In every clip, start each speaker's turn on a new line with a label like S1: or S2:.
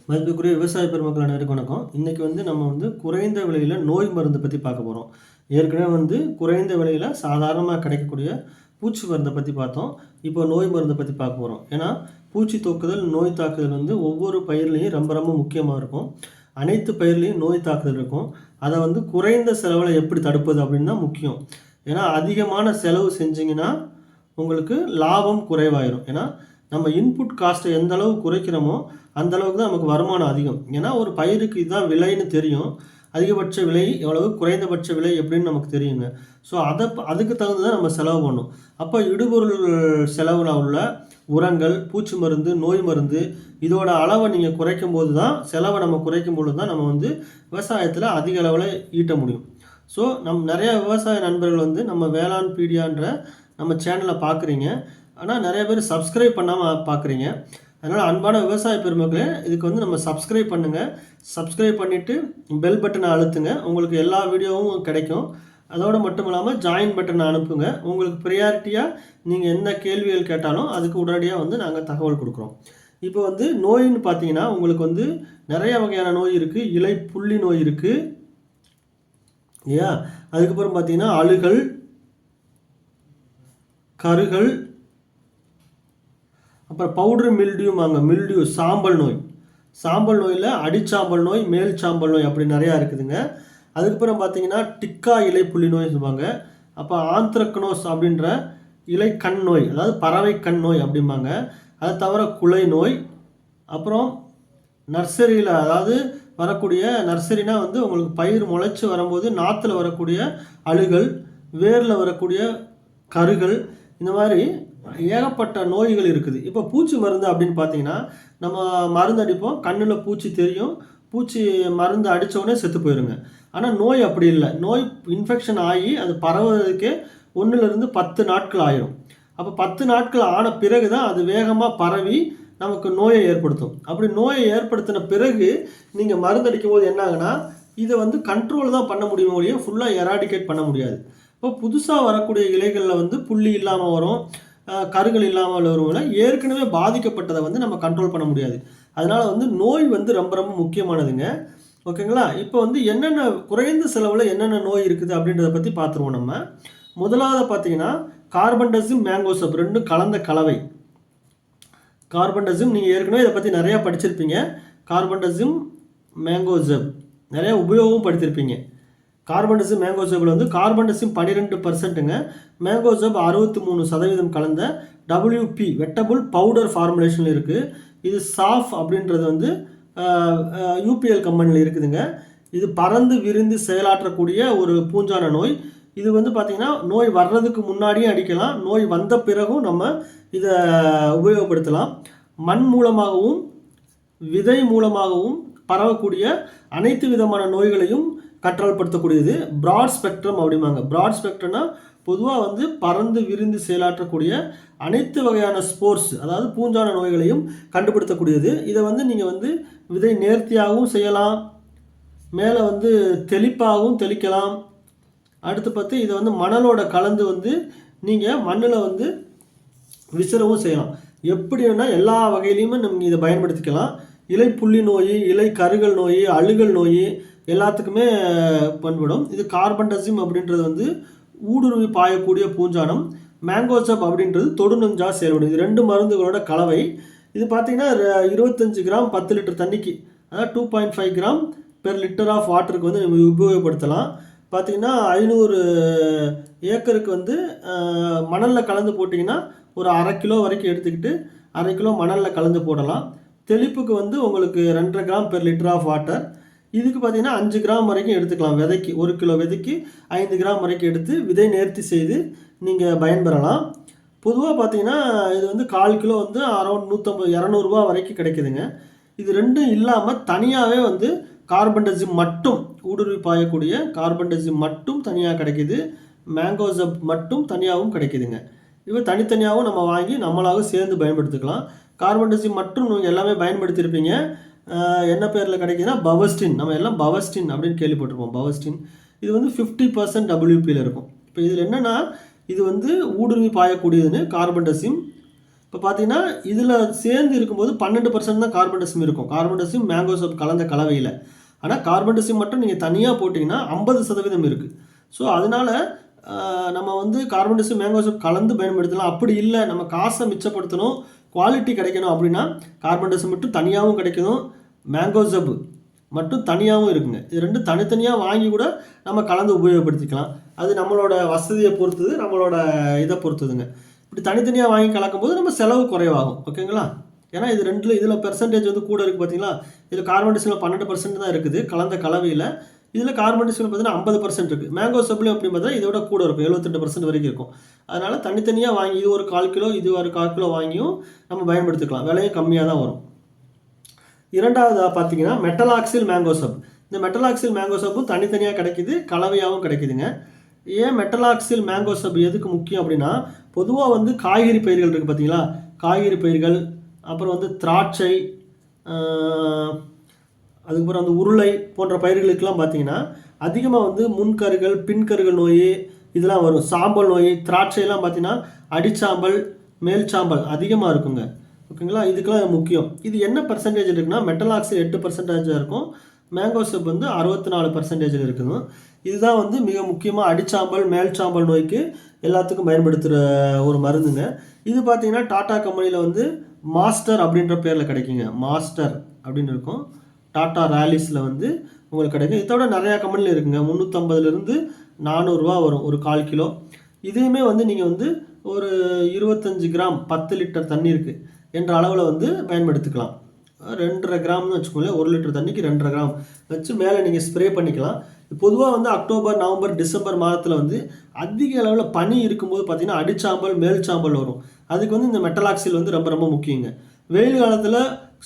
S1: மதிப்புக்குரிய விவசாய பெருமக்கள் அனைவருக்கும் வணக்கம். இன்றைக்கி நம்ம குறைந்த விலையில் நோய் மருந்து பற்றி பார்க்க போகிறோம். ஏற்கனவே குறைந்த விலையில் சாதாரணமாக கிடைக்கக்கூடிய பூச்சி மருந்தை பற்றி பார்த்தோம். இப்போ நோய் மருந்தை பற்றி பார்க்க போகிறோம். ஏன்னா பூச்சி தாக்குதல், நோய் தாக்குதல் ஒவ்வொரு பயிர்லேயும் ரொம்ப ரொம்ப முக்கியமாக இருக்கும். அனைத்து பயிர்லேயும் நோய் தாக்குதல் இருக்கும். அதை குறைந்த செலவில் எப்படி தடுப்பது அப்படின்னு தான் முக்கியம். ஏன்னா அதிகமான செலவு செஞ்சிங்கன்னா உங்களுக்கு லாபம் குறைவாயிரும். ஏன்னா நம்ம இன்புட் காஸ்ட்டை எந்த அளவு குறைக்கிறோமோ அந்த அளவுக்கு தான் நமக்கு வருமானம் அதிகம். ஏன்னா ஒரு பயிருக்கு இதுதான் விலைன்னு தெரியும். அதிகபட்ச விலை எவ்வளவு, குறைந்தபட்ச விலை எப்படின்னு நமக்கு தெரியுங்க. ஸோ அதுக்கு தகுந்து தான் நம்ம செலவு பண்ணணும். அப்போ இடுபொருள் செலவில் உள்ள உரங்கள், பூச்சி மருந்து, நோய் மருந்து இதோட அளவை நீங்கள் குறைக்கும் போது தான், செலவை நம்ம குறைக்கும் பொழுது தான் நம்ம விவசாயத்தில் அதிக அளவில் ஈட்ட முடியும். ஸோ நிறைய விவசாய நண்பர்கள் நம்ம வேளாண் பீடியான்ற நம்ம சேனலை பார்க்குறீங்க. ஆனால் நிறைய பேர் சப்ஸ்கிரைப் பண்ணாமல் பார்க்குறீங்க. அதனால் அன்பான விவசாய பெருமக்களே, இதுக்கு நம்ம சப்ஸ்கிரைப் பண்ணுங்கள். சப்ஸ்கிரைப் பண்ணிவிட்டு பெல் பட்டனை அழுத்துங்க. உங்களுக்கு எல்லா வீடியோவும் கிடைக்கும். அதோடு மட்டும் இல்லாமல் ஜாயின் பட்டனை அனுப்புங்க. உங்களுக்கு ப்ரியாரிட்டியாக நீங்கள் என்ன கேள்விகள் கேட்டாலும் அதுக்கு உடனடியாக நாங்கள் தகவல் கொடுக்குறோம். இப்போ நோயின்னு பார்த்தீங்கன்னா உங்களுக்கு நிறைய வகையான நோய் இருக்குது. இலை புள்ளி நோய் இருக்குது இல்லையா? அதுக்கப்புறம் பார்த்தீங்கன்னா அழுகல், கருகள், அப்புறம் பவுடர் மில்டியூ, சாம்பல் நோய். சாம்பல் நோயில் அடிச்சாம்பல் நோய், மேல் சாம்பல் நோய் அப்படி நிறையா இருக்குதுங்க. அதுக்கப்புறம் பார்த்தீங்கன்னா டிக்கா இலை புள்ளி நோய் சொல்லுவாங்க. அப்போ ஆந்த்ரக்னோஸ் அப்படின்ற இலை கண் நோய், அதாவது பறவை கண் நோய் அப்படிம்பாங்க. அதை தவிர குலை நோய். அப்புறம் நர்சரியில், அதாவது வரக்கூடிய நர்சரினா உங்களுக்கு பயிர் முளைச்சி வரும்போது நாற்றுல வரக்கூடிய அழுகல், வேரில் வரக்கூடிய கருகள், இந்த மாதிரி ஏகப்பட்ட நோய்கள் இருக்குது. இப்போ பூச்சி மருந்து அப்படின்னு பார்த்தீங்கன்னா நம்ம மருந்து அடிப்போம், கண்ணில் பூச்சி தெரியும், பூச்சி மருந்து அடித்தோடனே செத்து போயிருங்க. ஆனால் நோய் அப்படி இல்லை. நோய் இன்ஃபெக்ஷன் ஆகி அது பரவுவதற்கே 1லிருந்து 10 நாட்கள் ஆயிடும். அப்போ 10 நாட்கள் ஆன பிறகு தான் அது வேகமாக பரவி நமக்கு நோயை ஏற்படுத்தும். அப்படி நோயை ஏற்படுத்தின பிறகு நீங்கள் மருந்து அடிக்கும் போது என்ன ஆகுனா, இதை கண்ட்ரோல் தான் பண்ண முடியும் ஒழிய ஃபுல்லாக எராடிகேட் பண்ண முடியாது. இப்போ புதுசாக வரக்கூடிய இலைகளில் புள்ளி இல்லாமல் வரும், கருகள் இல்லாமல் வருவதில்லை. ஏற்கனவே பாதிக்கப்பட்டதை நம்ம கண்ட்ரோல் பண்ண முடியாது. அதனால் நோய் ரொம்ப ரொம்ப முக்கியமானதுங்க. ஓகேங்களா? இப்போ என்னென்ன குறைந்த செலவில் என்னென்ன நோய் இருக்குது அப்படின்றத பற்றி பார்த்துருவோம். நம்ம முதலாவது பார்த்தீங்கன்னா கார்பன்டசிம், மேங்கோசப் ரெண்டும் கலந்த கலவை. கார்பன்டசிம் நீங்கள் ஏற்கனவே இதை பற்றி நிறையா படிச்சிருப்பீங்க. கார்பன்டசிம், மேங்கோசப் நிறையா உபயோகமும் படுத்திருப்பீங்க. கார்பன்டசிம், மேங்கோசப்பில் கார்பன்டசிம் 12%ங்க, மேங்கோசப் 63% கலந்த WP வெட்டபுள் பவுடர் ஃபார்முலேஷனில் இருக்குது. இது சாஃப் அப்படின்றது UPL கம்பெனியில் இருக்குதுங்க. இது பறந்து விரிந்து செயலாற்றக்கூடிய ஒரு பூஞ்சான நோய். இது பார்த்திங்கன்னா நோய் வர்றதுக்கு முன்னாடியும் அடிக்கலாம், நோய் வந்த பிறகும் நம்ம இதை உபயோகப்படுத்தலாம். மண் மூலமாகவும் விதை மூலமாகவும் பரவக்கூடிய அனைத்து விதமான நோய்களையும் கண்ட்ரோல்படுத்தக்கூடியது. ப்ராட் ஸ்பெக்ட்ரம் அப்படிம்பாங்க. ப்ராட் ஸ்பெக்ட்ரம்னா பொதுவாக பறந்து விரிந்து செயலாற்றக்கூடிய அனைத்து வகையான ஸ்போர்ஸ், அதாவது பூஞ்சான நோய்களையும் கண்டுபிடித்தக்கூடியது. இதை நீங்கள் விதை நேர்த்தியாகவும் செய்யலாம், மேலே தெளிப்பாகவும் தெளிக்கலாம். அடுத்து பார்த்து இதை மணலோட கலந்து நீங்கள் மண்ணில் விசிறவும் செய்யலாம். எப்படி வேணால் எல்லா வகையிலையுமே நம்ம இதை பயன்படுத்திக்கலாம். இலை புள்ளி நோய், இலை கருகள் நோய், அழுகல் நோய் எல்லாத்துக்குமே பயன்படும். இது கார்பன்டசிம் அப்படின்றது ஊடுருவி பாயக்கூடிய பூஞ்சானம். மேங்கோசப் அப்படின்றது தொடுநஞ்சாக செயல்படும். இது 2 மருந்துகளோட கலவை. இது பார்த்திங்கன்னா 25 கிராம் 10 லிட்டர் தண்ணிக்கு, அதாவது 2.5 கிராம் பெர் லிட்டர் ஆஃப் வாட்டருக்கு நம்ம உபயோகப்படுத்தலாம். பார்த்திங்கன்னா 500 ஏக்கருக்கு மணலில் கலந்து போட்டிங்கன்னா ஒரு 1/2 கிலோ வரைக்கும் எடுத்துக்கிட்டு 1/2 கிலோ மணலில் கலந்து போடலாம். தெளிப்புக்கு உங்களுக்கு 2.5 gram per litre of water. இதுக்கு பார்த்திங்கன்னா 5 கிராம் வரைக்கும் எடுத்துக்கலாம். விதைக்கு 1 கிலோ விதைக்கு 5 கிராம் வரைக்கும் எடுத்து விதை நேர்த்தி செய்து நீங்கள் பயன்பெறலாம். பொதுவாக பார்த்திங்கன்னா இது 1/4 கிலோ அரௌண்ட் 150-200 ரூபா வரைக்கும் கிடைக்குதுங்க. இது ரெண்டும் இல்லாமல் தனியாகவே கார்பன்டசிம் மட்டும், ஊடுருவி பாயக்கூடிய கார்பன்டசிம் மட்டும் தனியாக கிடைக்கிது. மேங்கோசப் மட்டும் தனியாகவும் கிடைக்குதுங்க. இவை தனித்தனியாகவும் நம்ம வாங்கி நம்மளாக சேர்ந்து பயன்படுத்திக்கலாம். கார்பன்டசிம் மட்டும் நீங்கள் எல்லாமே பயன்படுத்தியிருப்பீங்க. என்ன பேரில் கிடைக்குதுன்னா பவஸ்டின். நம்ம எல்லாம் பவஸ்டின் அப்படின்னு கேள்விப்பட்டிருப்போம். பவஸ்டின் இது 50% WPயில் இருக்கும். இப்போ இதில் என்னென்னா இது ஊடுருவி பாயக்கூடியதுன்னு கார்பன்டசிம். இப்போ பார்த்தீங்கன்னா இதில் சேர்ந்து இருக்கும்போது 12% தான் கார்பன்டசிம் இருக்கும். கார்பன்டசிம் மேங்கோசப் கலந்த கலவையில். ஆனால் கார்பன்டசிம் மட்டும் நீங்கள் தனியாக போட்டிங்கன்னா 50% இருக்குது. ஸோ அதனால் நம்ம வந்து கார்பன்டசிம் மேங்கோசப் கலந்து பயன்படுத்தலாம். அப்படி இல்லை நம்ம காசை மிச்சப்படுத்தணும், குவாலிட்டி கிடைக்கணும் அப்படின்னா கார்பன்டசிம் மட்டும் தனியாகவும் கிடைக்கணும், மேங்கோசப் மட்டும் தனியாகவும் இருக்குங்க. இது ரெண்டும் தனித்தனியாக வாங்கி கூட நம்ம கலந்து உபயோகப்படுத்திக்கலாம். அது நம்மளோட வசதியை பொறுத்தது, நம்மளோட இதை பொறுத்ததுங்க. இப்படி தனித்தனியாக வாங்கி கலக்கும்போது நம்ம செலவு குறைவாகும். ஓகேங்களா? ஏன்னா இது ரெண்டில் இதில் பெர்சன்டேஜ் வந்து கூட இருக்குது பார்த்தீங்களா? இதில் கார்பன்டசிமில் 12% தான் இருக்குது கலந்த கலவையில். இதில் கார்பன்டசிமில் பார்த்தீங்கன்னா 50% இருக்குது. மேங்கோ சப்லையும் அப்படி பார்த்தா இதை விட கூட இருக்கும், 78% வரைக்கும் இருக்கும். அதனால் தனித்தனியாக வாங்கி இது ஒரு 1/4 கிலோ இது ஒரு 1/4 கிலோ வாங்கியும் நம்ம பயன்படுத்திக்கலாம். விலையும் கம்மியாக தான் வரும். இரண்டாவதாக பார்த்தீங்கன்னா மெட்டலாக்சில் மேங்கோசப். இந்த மெட்டலாக்சில் மேங்கோசப்பும் தனித்தனியாக கிடைக்கிது, கலவையாகவும் கிடைக்குதுங்க. ஏன் மெட்டலாக்சில் மேங்கோசப் எதுக்கு முக்கியம் அப்படின்னா, பொதுவாக வந்து காய்கறி பயிர்கள் இருக்குது பார்த்தீங்களா? காய்கறி பயிர்கள், அப்புறம் வந்து திராட்சை, அதுக்கப்புறம் வந்து உருளை போன்ற பயிர்களுக்கெல்லாம் பார்த்தீங்கன்னா அதிகமாக வந்து முன்கருகள் பின்கருகள் நோய் இதெல்லாம் வரும். சாம்பல் நோய், திராட்சையெல்லாம் பார்த்தீங்கன்னா அடிச்சாம்பல் மேல் சாம்பல் அதிகமாக இருக்குங்க. ஓகேங்களா? இதுக்கெல்லாம் முக்கியம். இது என்ன பர்சன்டேஜ் இருக்குன்னா மெட்டலாக்சில் 8% இருக்கும், மேங்கோசப் வந்து 64% இருக்குங்க. இதுதான் வந்து மிக முக்கியமாக அடிச்சாம்பல் மேல் சாம்பல் நோய்க்கு எல்லாத்துக்கும் பயன்படுத்துகிற ஒரு மருந்துங்க. இது பார்த்தீங்கன்னா டாடா கம்பெனியில் வந்து மாஸ்டர் அப்படின்ற பேரில் கிடைக்குங்க. மாஸ்டர் அப்படின்னு இருக்கும், டாடா ராலிஸில் வந்து உங்களுக்கு கிடைக்கும். இதோட நிறையா கம்பெனியில் இருக்குங்க. 350லேருந்து 400 ரூபா வரும் ஒரு 1/4 கிலோ. இதையுமே வந்து நீங்கள் வந்து ஒரு 25 கிராம் 10 லிட்டர் தண்ணி இருக்குது என்ற அளவில் வந்து பயன்படுத்திக்கலாம். 2.5 கிராம்னு வச்சுக்கோங்களேன், 1 லிட்டர் தண்ணிக்கு 2.5 கிராம் வச்சு மேலே நீங்கள் ஸ்ப்ரே பண்ணிக்கலாம். பொதுவாக வந்து அக்டோபர் நவம்பர் டிசம்பர் மாதத்தில் வந்து அதிக அளவில் பனி இருக்கும்போது பார்த்தீங்கன்னா அடிச்சாம்பல் மேல் சாம்பல் வரும். அதுக்கு வந்து இந்த மெட்டலாக்சில் வந்து ரொம்ப ரொம்ப முக்கியங்க. வெயில் காலத்தில்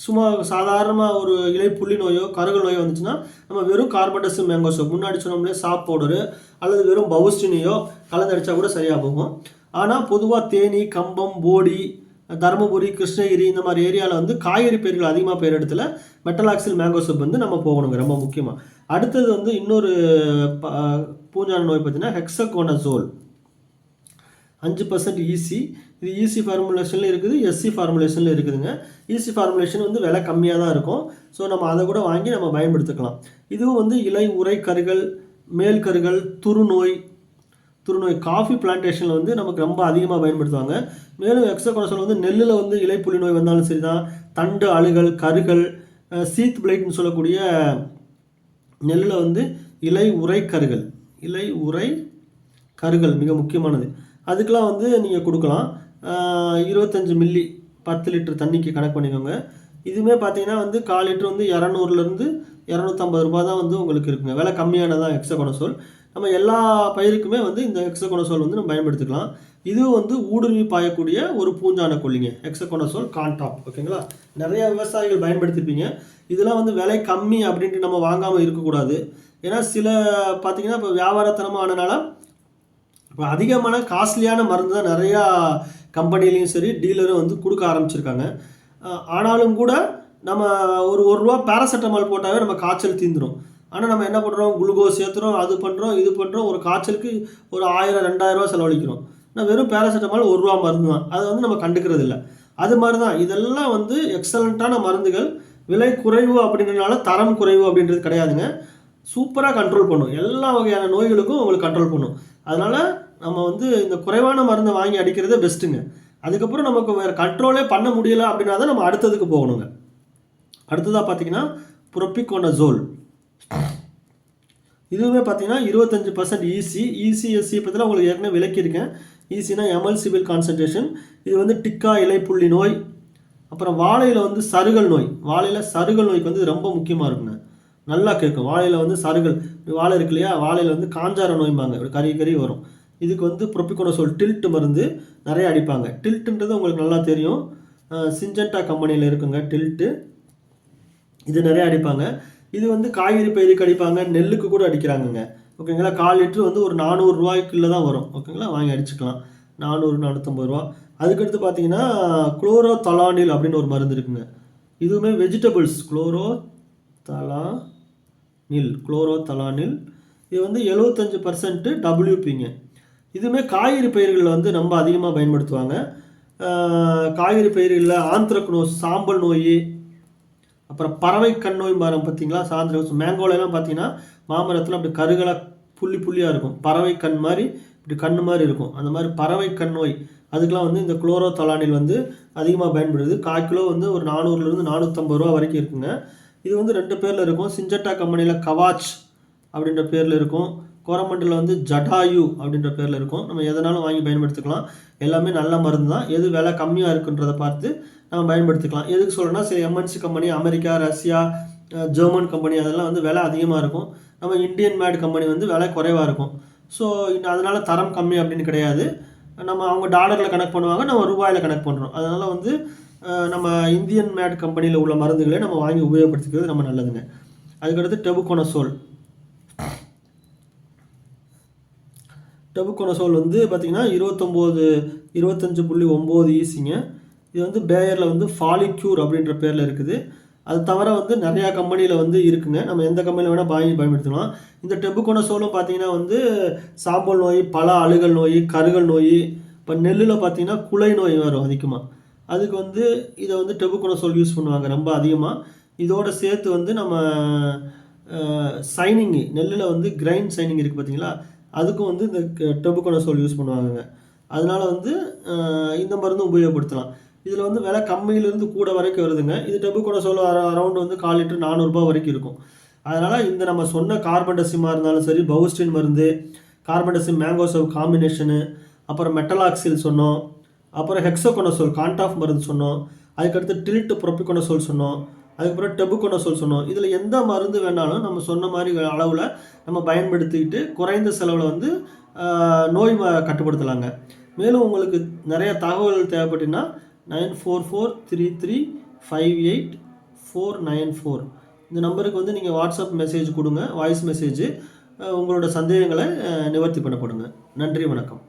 S1: சும்மா சாதாரணமாக ஒரு இலை புள்ளி நோயோ கருகல் நோயோ வந்துச்சுன்னா நம்ம வெறும் கார்பன்டசிம் மேங்கோசப் முன்னாடி சொன்னோம்லே சாப் பவுடரு அல்லது வெறும் பவுஸ்டினையோ கலந்தடிச்சா கூட சரியாக போகும். ஆனால் பொதுவாக தேனி, கம்பம், போடி, தருமபுரி, கிருஷ்ணகிரி இந்த மாதிரி ஏரியாவில் வந்து காய்கறி பயிர்கள் அதிகமாக பெய்கிற இடத்துல மெட்டலாக்சில் மேங்கோசப் வந்து நம்ம போகணுங்க, ரொம்ப முக்கியமாக. அடுத்தது வந்து இன்னொரு பூஞ்சான நோய் பார்த்தீங்கன்னா ஹெக்ஸகோனசோல் 5% ஈசி. இது ஈசி ஃபார்முலேஷனில் இருக்குது, எஸ்சி ஃபார்முலேஷனில் இருக்குதுங்க. ஈசி ஃபார்முலேஷன் வந்து விலை கம்மியாக தான் இருக்கும். ஸோ நம்ம அதை கூட வாங்கி நம்ம பயன்படுத்திக்கலாம். இதுவும் வந்து இலை உரை கருகள், மேல் கருகள், துருநோய் காஃபி பிளான்டேஷனில் வந்து நமக்கு ரொம்ப அதிகமாக பயன்படுத்துவாங்க. மேலும் ஹெக்ஸகோனசோல் வந்து நெல்லில் வந்து இலை புள்ளி நோய் வந்தாலும் சரி தான், தண்டு அழுகல், கருகள், சீத் பிளைட்னு சொல்லக்கூடிய நெல்லில் வந்து இலை உரை கருகள் மிக முக்கியமானது. அதுக்கெலாம் வந்து நீங்கள் கொடுக்கலாம். 25 மில்லி 10 லிட்டர் தண்ணிக்கு கணக்கு பண்ணிக்கோங்க. இதுவுமே பார்த்தீங்கன்னா வந்து 1/4 லிட்டர் வந்து 200லேருந்து 250 ரூபா தான் வந்து உங்களுக்கு இருக்குங்க. விலை கம்மியானதான் ஹெக்ஸகோனசோல். நம்ம எல்லா பயிருக்குமே வந்து இந்த ஹெக்ஸகோனசோல் வந்து நம்ம பயன்படுத்திக்கலாம். இதுவும் வந்து ஊடுருவி பாயக்கூடிய ஒரு பூஞ்சான கொல்லிங்க, ஹெக்ஸகோனசோல் கான்டாப். ஓகேங்களா? நிறைய விவசாயிகள் பயன்படுத்திப்பீங்க. இதெல்லாம் வந்து விலை கம்மி அப்படின்ட்டு நம்ம வாங்காமல் இருக்கக்கூடாது. ஏன்னா சில பார்த்தீங்கன்னா இப்போ வியாபாரத்தனமாக ஆனனால இப்போ அதிகமான காஸ்ட்லியான மருந்து தான் நிறையா கம்பெனிலையும் சரி டீலரும் வந்து கொடுக்க ஆரம்பிச்சிருக்காங்க. ஆனாலும் கூட நம்ம ஒரு ரூபா பேராசெட்டமால் போட்டாவே நம்ம காய்ச்சல் தீந்துடும். ஆனால் நம்ம என்ன பண்ணுறோம், குளுக்கோஸ் ஏற்றுறோம், அது பண்ணுறோம் இது பண்ணுறோம், ஒரு காய்ச்சலுக்கு ஒரு 1000-2000 ரூபா செலவழிக்கிறோம். நான் வெறும் பேராசெட்டமால் ₹1 மருந்து தான், அதை வந்து நம்ம கண்டுக்கிறது இல்லை. அது மாதிரி தான் இதெல்லாம் வந்து எக்ஸலண்ட்டான மருந்துகள். விலை குறைவு அப்படின்றதுனால தரம் குறைவு அப்படின்றது கிடையாதுங்க. சூப்பராக கண்ட்ரோல் பண்ணும், எல்லா வகையான நோய்களுக்கும் உங்களுக்கு கண்ட்ரோல் பண்ணும். அதனால் நம்ம வந்து இந்த குறைவான மருந்தை வாங்கி அடிக்கிறதே பெஸ்ட்டுங்க. அதுக்கப்புறம் நமக்கு வேறு கண்ட்ரோலே பண்ண முடியலை அப்படின்னா தான் நம்ம அடுத்ததுக்கு போகணுங்க. அடுத்ததாக பார்த்தீங்கன்னா புரோபிகோனசோல். இதுவுமே பார்த்தீங்கன்னா 25% ECSC பற்றிலாம் உங்களுக்கு ஏற்கனவே விளக்கியிருக்கேன். ஈஸினா எமல்சிபிள் கான்சன்ட்ரேஷன். இது வந்து டிக்கா இலைப்புள்ளி நோய், அப்புறம் வாழையில் வந்து சருகல் நோய். வாழையில் சருகல் நோய்க்கு வந்து ரொம்ப முக்கியமாக இருக்குங்க, நல்லா கேட்கும். வாழையில் வந்து சருகல், வாழை இருக்கு இல்லையா, வாழையில் வந்து காஞ்சார நோய்பாங்க, இப்படி கறி வரும். இதுக்கு வந்து புரோபிகோனசோல் டில்ட் மருந்து நிறைய அடிப்பாங்க. டில்ட்டுன்றது உங்களுக்கு நல்லா தெரியும், சிஞ்சண்டா கம்பெனியில் இருக்குங்க டில்ட்டு. இது நிறைய அடிப்பாங்க. இது வந்து காய்கறி பயிருக்கு அடிப்பாங்க, நெல்லுக்கு கூட அடிக்கிறாங்கங்க. ஓகேங்களா? 1/4 லிட்டரு வந்து ஒரு 400 ரூபாய்க்குள்ளே தான் வரும். ஓகேங்களா? வாங்கி அடிச்சுக்கலாம், 400-450 ரூபா. அதுக்கடுத்து பார்த்தீங்கன்னா குளோரோதலானில் அப்படின்னு ஒரு மருந்து இருக்குங்க. இதுவுமே வெஜிடபிள்ஸ், குளோரோதலானில். இது வந்து 75% WPங்க. இதுவுமே காய்கறி பயிர்களில் வந்து ரொம்ப அதிகமாக பயன்படுத்துவாங்க. காய்கறி பயிர்களில் ஆந்த்ரக்னோஸ் சாம்பல் நோய், அப்புறம் பறவை கண் நோய் மரம் பார்த்தீங்களா, சாந்திரம் மேங்கோலெல்லாம் பார்த்தீங்கன்னா மாமரத்தில் அப்படி கருகலாக புள்ளி புள்ளியாக இருக்கும், பறவை கண் மாதிரி இப்படி கண் மாதிரி இருக்கும். அந்த மாதிரி பறவை கண் நோய் அதுக்கெலாம் வந்து இந்த குளோரோதலானில் வந்து அதிகமாக பயன்படுது. 1/4 கிலோ வந்து ஒரு 400லேருந்து 450 ரூபா வரைக்கும் இருக்குங்க. இது வந்து 2 பேரில் இருக்கும். சிஞ்சட்டா கம்பெனியில் கவாச் அப்படின்ற பேரில் இருக்கும். கோரமண்டலில் வந்து ஜடாயு அப்படின்ற பேரில் இருக்கும். நம்ம எதனாலும் வாங்கி பயன்படுத்திக்கலாம். எல்லாமே நல்ல மருந்து தான். எது விலை கம்மியாக இருக்குன்றதை பார்த்து நம்ம பயன்படுத்திக்கலாம். எதுக்கு சொல்கிறேன்னா, சில MNC company, America, Russia, German company அதெல்லாம் வந்து விலை அதிகமாக இருக்கும். நம்ம இந்தியன் மேட் கம்பெனி வந்து விலை குறைவாக இருக்கும். ஸோ அதனால் தரம் கம்மி அப்படின்னு கிடையாது. நம்ம அவங்க டாலரில் கணக்கு பண்ணுவாங்க, நம்ம ரூபாயில் கணக்கு பண்ணுறோம். அதனால் வந்து நம்ம இந்தியன் மேட் கம்பெனியில் உள்ள மருந்துகளை நம்ம வாங்கி உபயோகப்படுத்திக்கிறது நம்ம நல்லதுங்க. அதுக்கடுத்து டெபுகோனசோல் வந்து பார்த்திங்கன்னா 25.9 ஈசிங்க. இது வந்து பேயரில் வந்து ஃபாலிக்யூர் அப்படின்ற பேரில் இருக்குது. அது தவிர வந்து நிறையா கம்பெனியில் வந்து இருக்குங்க. நம்ம எந்த கம்பெனியில் வேணால் வாங்கி பயன்படுத்தலாம். இந்த டெபுகோனசோலும் பார்த்திங்கன்னா வந்து சாம்பல் நோய், பல அழுகல் நோய், கருகல் நோய், இப்போ நெல்லில் பார்த்திங்கன்னா குலை நோய் வரும் அதிகமாக. அதுக்கு வந்து இதை வந்து டெபுகோனசோல் யூஸ் பண்ணுவாங்க ரொம்ப அதிகமாக. இதோடு சேர்த்து வந்து நம்ம சைனிங்கு நெல்லில் வந்து கிரைன் சைனிங் இருக்குது பார்த்திங்களா, அதுக்கும் வந்து இந்த டெபுகோனசோல் யூஸ் பண்ணுவாங்க. அதனால் வந்து இந்த மருந்து உபயோகப்படுத்தலாம். இதில் வந்து விலை கம்மியிலேருந்து கூட வரைக்கும் வருதுங்க. இது டெபுகோனசோல் அரௌண்ட் வந்து 1/4 லிட்டர் 400 ரூபா வரைக்கும் இருக்கும். அதனால் இந்த நம்ம சொன்ன கார்பன்டசிமாக இருந்தாலும் சரி, பவுஸ்டின் மருந்து, கார்பன்டசிம் மேங்கோசோல் காம்பினேஷனு, அப்புறம் மெட்டலாக்சில் சொன்னோம், அப்புறம் ஹெக்ஸோகோனசோல் கான்டாஃப் மருந்து சொன்னோம், அதுக்கடுத்து டில்ட் ப்ரோபிகோனசோல் சொன்னோம், அதுக்கப்புறம் டெபுகோனசோல் சொன்னோம். இதில் எந்த மருந்து வேணாலும் நம்ம சொன்ன மாதிரி அளவில் நம்ம பயன்படுத்திக்கிட்டு குறைந்த செலவில் வந்து நோய் கட்டுப்படுத்தலாங்க. மேலும் உங்களுக்கு நிறைய தகவல்கள் தேவைப்பட்டுன்னா 9443358494 இந்த நம்பருக்கு வந்து நீங்கள் வாட்ஸ்அப் மெசேஜ் கொடுங்க, வாய்ஸ் மெசேஜ். உங்களோட சந்தேகங்களை நிவர்த்தி பண்ணப்படுங்க. நன்றி, வணக்கம்.